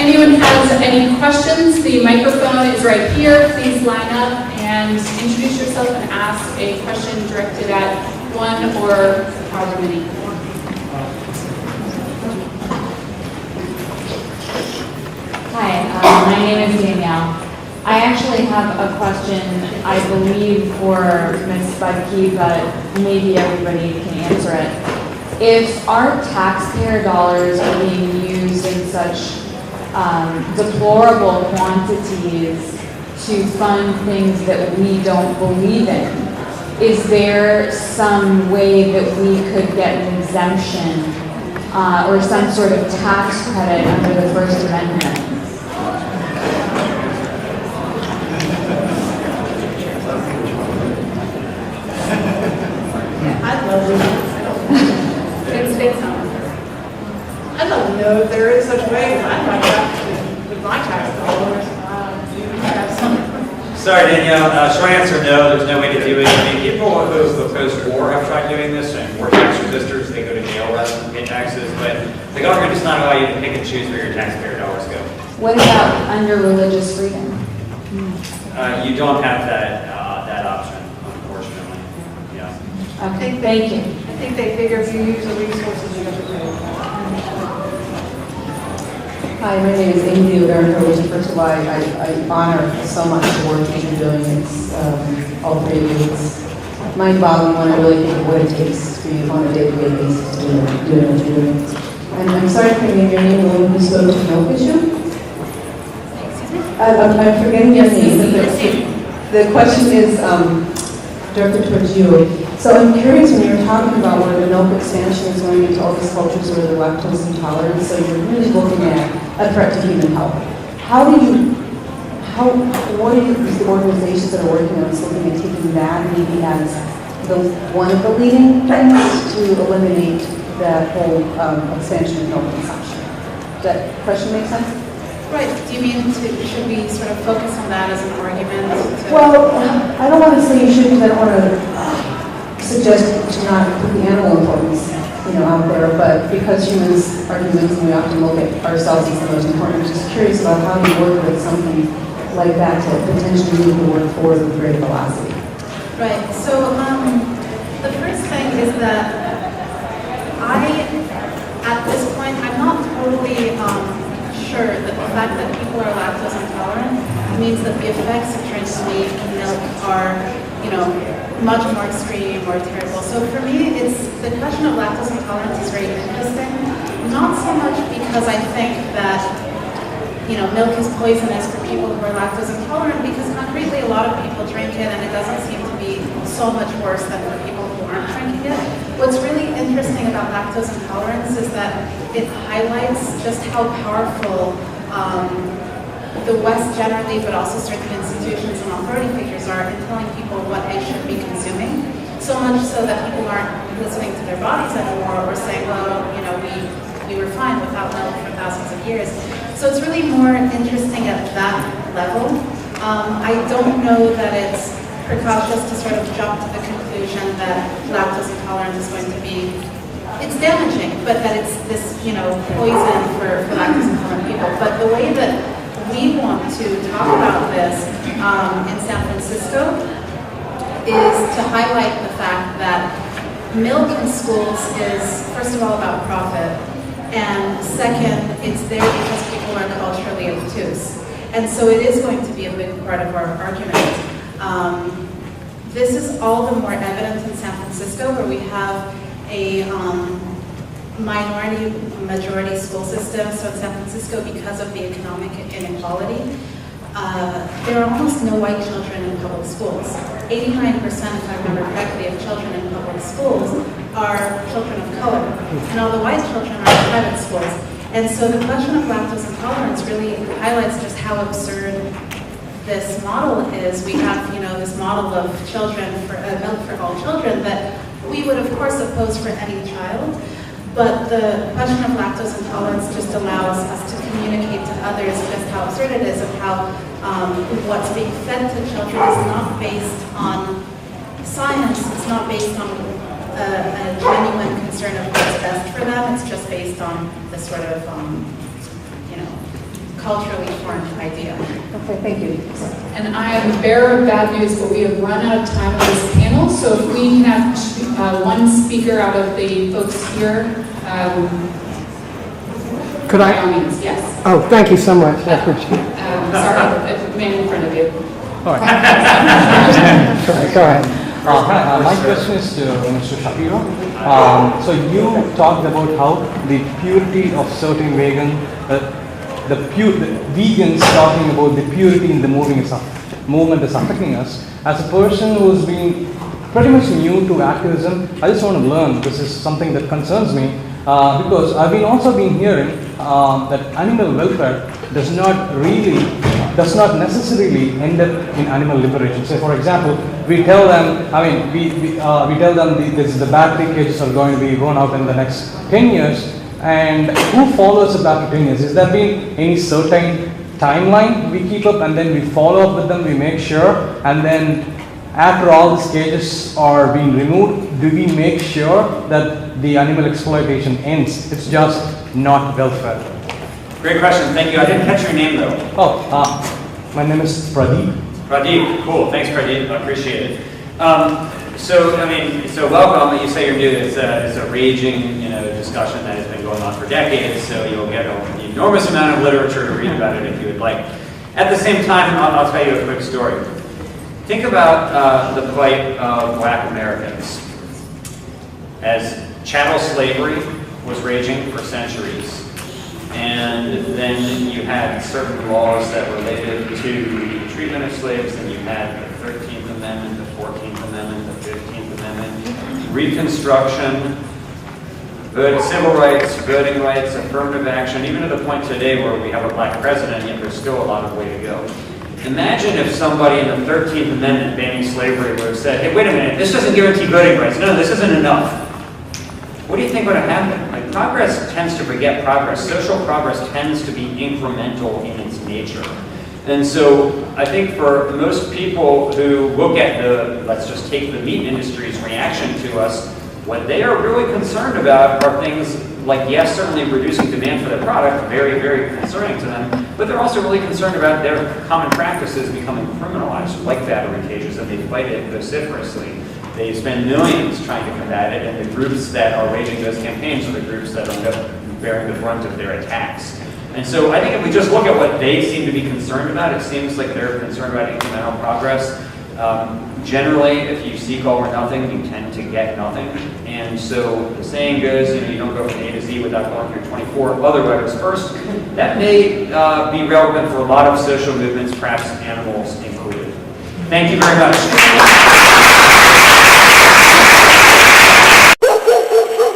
anyone has any questions, the microphone is right here. Please line up and introduce yourself and ask a question directed at one or however many. Hi, my name is Danielle. I actually have a question, I believe, for Ms. Budke, but maybe everybody can answer it. If our taxpayer dollars are being used in such deplorable quantities to fund things that we don't believe in, is there some way that we could get an exemption or some sort of tax credit under the First Amendment? I'd love to. I'd love to know if there is such a way. I'd like that with my tax dollars. Sorry, Danielle. Short answer, no. There's no way to do it. I mean, people who oppose war have tried doing this, and war tax resistors, they go to jail rather than pay taxes. But the government does not allow you to pick and choose where your taxpayer dollars go. What about under religious freedom? You don't have that option, unfortunately. Yeah. Okay, thank you. I think they figure if you use the resources, you have to pay. Hi, my name is Amy Udarko. First of all, I honor so much the work that you're doing. It's all three of you. It's mind-boggling when I really think of what it takes for you on a day-to-day basis to do what you're doing. And I'm sorry for forgetting your name, the woman who spoke to the milk issue. I'm forgetting your name. The question is directed towards you. So I'm curious, when you're talking about where the milk expansion is going into all these cultures where they're lactose intolerant, so you're really looking at a threat to human health. What are the organizations that are working on this looking at taking that maybe as one of the leading things to eliminate that whole expansion of milk consumption? Does that question make sense? Right. Do you mean should we sort of focus on that as an argument? Well, I don't want to say you should, because I don't want to suggest to not put the animal importance, out there, but because humans are humans and we often look at ourselves as the most important, I'm just curious about how you work with something like that to potentially move the work forward with great velocity. Right. So the first thing is that at this point, I'm not totally sure that the fact that people are lactose intolerant means that the effects of drinking meat and milk are, much more extreme or terrible. So for me, the question of lactose intolerance is very interesting. Not so much because I think that, milk is poisonous for people who are lactose intolerant, because concretely a lot of people drink it and it doesn't seem to be so much worse than for people who aren't drinking it. What's really interesting about lactose intolerance is that it highlights just how powerful the West generally, but also certain institutions and authority figures are in telling people what they should be consuming. So much so that people aren't listening to their bodies anymore or saying, well, we were fine without milk for thousands of years. So it's really more interesting at that level. I don't know that it's precautious to sort of jump to the conclusion that lactose intolerance is going to be, it's damaging, but that it's this, poison for lactose intolerant people. But the way that we want to talk about this in San Francisco is to highlight the fact that milk in schools is, first of all, about profit, and second, it's there because people are culturally obtuse. And so it is going to be a big part of our argument. This is all the more evident in San Francisco, where we have a minority-majority school system. So in San Francisco, because of the economic inequality, there are almost no white children in public schools. 89%, if I remember correctly, of children in public schools are children of color, and all the white children are in private schools. And so the question of lactose intolerance really highlights just how absurd this model is. We have, this model of children for milk for all children that we would, of course, oppose for any child. But the question of lactose intolerance just allows us to communicate to others just how absurd it is, of how what's being fed to children is not based on science. It's not based on a genuine concern of what's best for them. It's just based on the sort of, culturally formed idea. Okay, thank you. And I am the bearer of bad news, but we have run out of time on this panel, so if we can have one speaker out of the folks here, Could by all I? means, yes. Oh, thank you so much. I appreciate it. Sorry, the man in front of you. All right. Go ahead. Hi, my question is to Mr. Shapiro. So you talked about how the purity of certain the vegans talking about the purity in the movement is affecting us. As a person who's been pretty much new to activism, I just want to learn. This is something that concerns me because I've also been hearing that animal welfare does not necessarily end up in animal liberation. Say, for example, we tell them, we tell them the battery cages are going to be run out in the next 10 years, and who follows it after 10 years? Is there been any certain timeline we keep up and then we follow up with them, we make sure, and then after all these cages are being removed, do we make sure that the animal exploitation ends? It's just not welfare. Great question, thank you. I didn't catch your name though. Oh, my name is Pradeep. Pradeep, cool, thanks Pradeep, I appreciate it. So welcome, you say you're new, it's a raging, discussion that has been going on for decades, so you'll get an enormous amount of literature to read about it if you would like. At the same time, I'll tell you a quick story. Think about the plight of Black Americans. As chattel slavery was raging for centuries, and then you had certain laws that related to the treatment of slaves, and you had the 13th Amendment, the 14th Amendment, the 15th Amendment, Reconstruction, civil rights, voting rights, affirmative action, even to the point today where we have a black president, yet there's still a lot of way to go. Imagine if somebody in the 13th Amendment banning slavery would have said, hey, wait a minute, this doesn't guarantee voting rights. No, this isn't enough. What do you think would have happened? Like, progress tends to beget progress. Social progress tends to be incremental in its nature. And so I think for most people who look at let's just take the meat industry's reaction to us, what they are really concerned about are things like, yes, certainly reducing demand for their product, very, very concerning to them, but they're also really concerned about their common practices becoming criminalized, like battery cages, and they fight it vociferously. They spend millions trying to combat it, and the groups that are waging those campaigns are the groups that end up bearing the brunt of their attacks. And so I think if we just look at what they seem to be concerned about, it seems like they're concerned about incremental progress. Generally, if you seek all or nothing, you tend to get nothing. And so the saying goes, you don't go from A to Z without going through 24 other letters first. That may be relevant for a lot of social movements, perhaps animals included. Thank you very much.